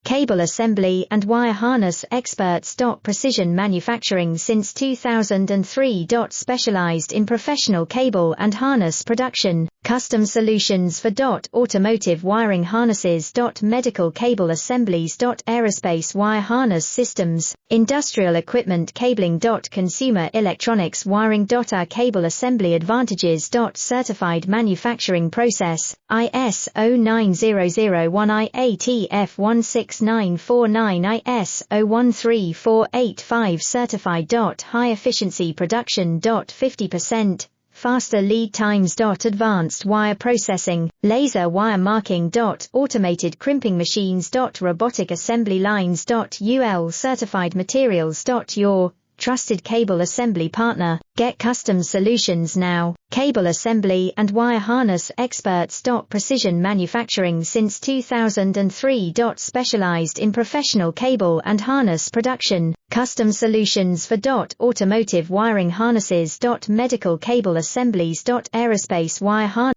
cable assembly and wire harness experts. Precision manufacturing since 2003. Specialized in professional cable and harness production, custom solutions for automotive wiring harnesses. Medical cable assemblies. Aerospace wire harness systems, industrial equipment cabling. Consumer electronics wiring. Our cable assembly advantages. Certified manufacturing process, ISO 9001 IATF 16949 ISO 13485 certified. High efficiency production. 50% faster lead times. Advanced wire processing, laser wire marking. Automated crimping machines. Robotic assembly lines. UL certified materials. Your trusted cable assembly partner. Get custom solutions now. Cable assembly and wire harness experts. Precision manufacturing since 2003. Specialized in professional cable and harness production, custom solutions for automotive wiring harnesses. Medical cable assemblies. Aerospace wire harness